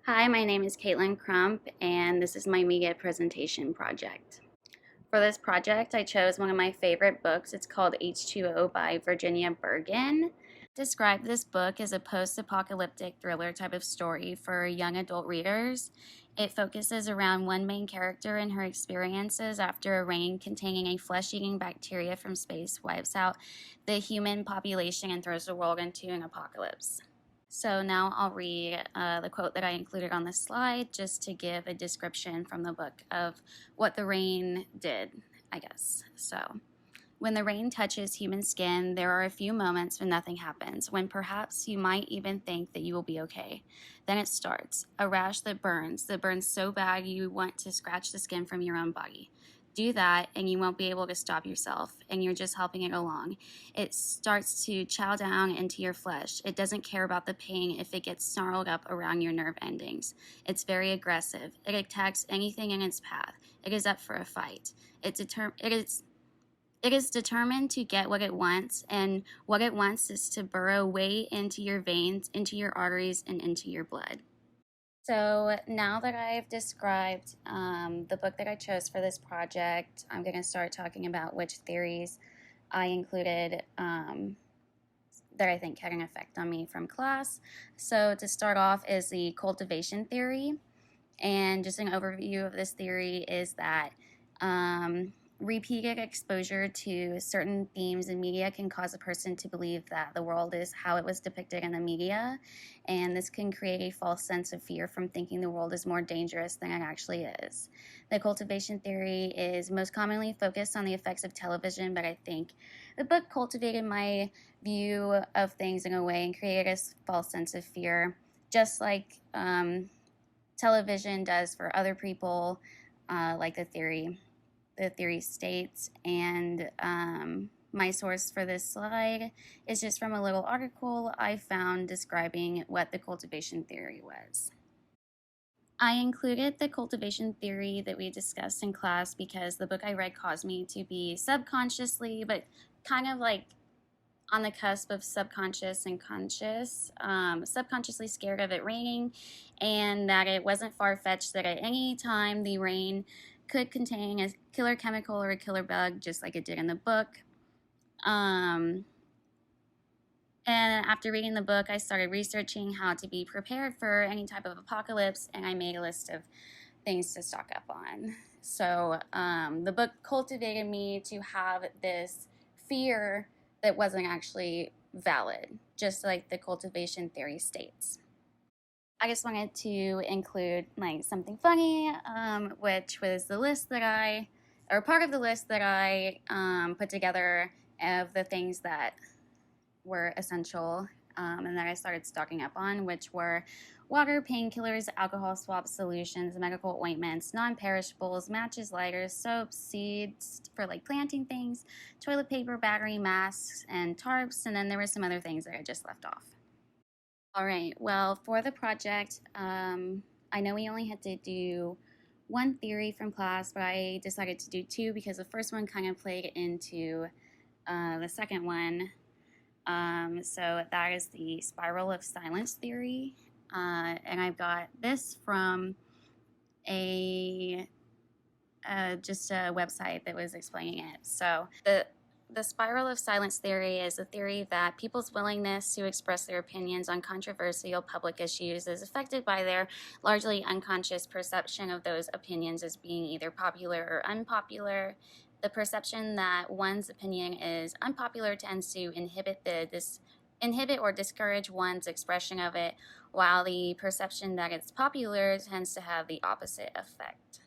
Hi, my name is Caitlin Crump, and this is my media presentation project. For this project, I chose one of my favorite books. It's called H2O by Virginia Bergen. Describe this book as a post-apocalyptic thriller type of story for young adult readers. It focuses around one main character and her experiences after a rain containing a flesh-eating bacteria from space wipes out the human population and throws the world into an apocalypse. So now I'll read the quote that I included on the slide just to give a description from the book of what the rain did, I guess. So, when the rain touches human skin, there are a few moments when nothing happens, when perhaps you might even think that you will be okay. Then it starts, a rash that burns so bad you want to scratch the skin from your own body. Do that and you won't be able to stop yourself, and you're just helping it along. It starts to chow down into your flesh. It doesn't care about the pain if it gets snarled up around your nerve endings. It's very aggressive. It attacks anything in its path. It is up for a fight. It is determined to get what it wants, and what it wants is to burrow way into your veins, into your arteries, and into your blood. So now that I've described the book that I chose for this project, I'm going to start talking about which theories I included that I think had an effect on me from class. So to start off is the cultivation theory. And just an overview of this theory is that repeated exposure to certain themes in media can cause a person to believe that the world is how it was depicted in the media, and this can create a false sense of fear from thinking the world is more dangerous than it actually is. The cultivation theory is most commonly focused on the effects of television, but I think the book cultivated my view of things in a way and created a false sense of fear, just like television does for other people, like the theory states. And my source for this slide is just from a little article I found describing what the cultivation theory was. I included the cultivation theory that we discussed in class because the book I read caused me to be subconsciously, but kind of like on the cusp of subconscious and conscious, subconsciously scared of it raining, and that it wasn't far-fetched that at any time the rain could contain a killer chemical or a killer bug, just like it did in the book. And after reading the book, I started researching how to be prepared for any type of apocalypse, and I made a list of things to stock up on. So the book cultivated me to have this fear that wasn't actually valid, just like the cultivation theory states. I just wanted to include like something funny, which was the list that part of the list that I put together of the things that were essential and that I started stocking up on, which were water, painkillers, alcohol swab solutions, medical ointments, non-perishables, matches, lighters, soaps, seeds for like planting things, toilet paper, battery, masks, and tarps, and then there were some other things that I just left off. All right, well, for the project, I know we only had to do one theory from class, but I decided to do two because the first one kind of played into the second one. So that is the spiral of silence theory. And I've got this from just a website that was explaining it. So the spiral of silence theory is a theory that people's willingness to express their opinions on controversial public issues is affected by their largely unconscious perception of those opinions as being either popular or unpopular. The perception that one's opinion is unpopular tends to inhibit or discourage one's expression of it, while the perception that it's popular tends to have the opposite effect.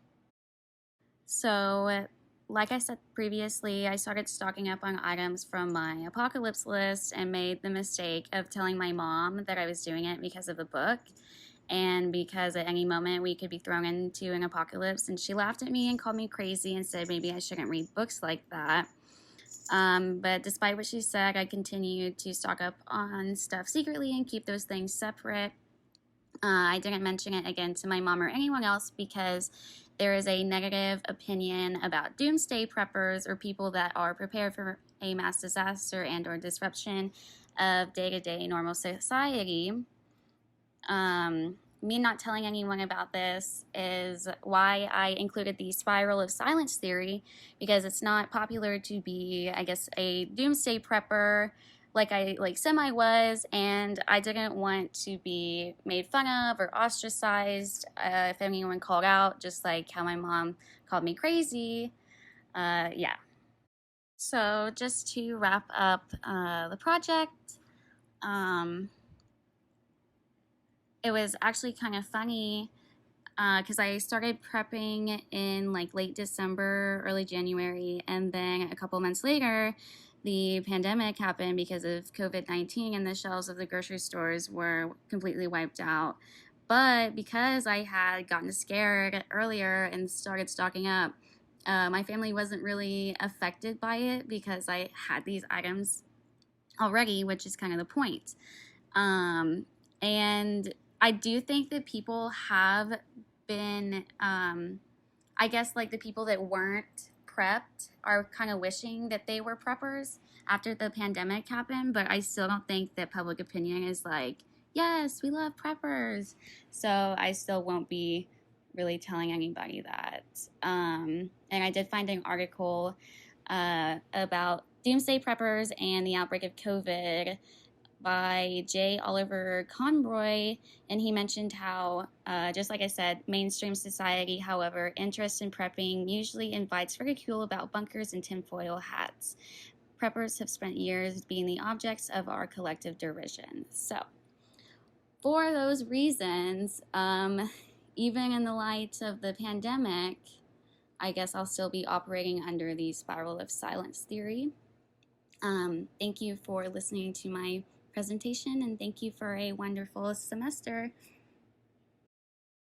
So, like I said previously, I started stocking up on items from my apocalypse list and made the mistake of telling my mom that I was doing it because of the book and because at any moment we could be thrown into an apocalypse. And she laughed at me and called me crazy and said maybe I shouldn't read books like that. But despite what she said, I continued to stock up on stuff secretly and keep those things separate. I didn't mention it again to my mom or anyone else because there is a negative opinion about doomsday preppers or people that are prepared for a mass disaster and or disruption of day-to-day normal society. me not telling anyone about this is why I included the spiral of silence theory, because it's not popular to be, I guess, a doomsday prepper like I semi was, and I didn't want to be made fun of or ostracized if anyone called out, just like how my mom called me crazy. Yeah. So just to wrap up the project, um, it was actually kind of funny because I started prepping in like late December, early January, and then a couple months later, the pandemic happened because of COVID-19, and the shelves of the grocery stores were completely wiped out. But because I had gotten scared earlier and started stocking up, my family wasn't really affected by it because I had these items already, which is kind of the point. And I do think that people have been, I guess, like the people that weren't prepped are kind of wishing that they were preppers after the pandemic happened, but I still don't think that public opinion is like, yes, we love preppers. So I still won't be really telling anybody that. And I did find an article about doomsday preppers and the outbreak of COVID by J. Oliver Conroy, and he mentioned how, just like I said, mainstream society, however, interest in prepping usually invites ridicule about bunkers and tinfoil hats. Preppers have spent years being the objects of our collective derision. So, for those reasons, even in the light of the pandemic, I guess I'll still be operating under the spiral of silence theory. Thank you for listening to my presentation, and thank you for a wonderful semester.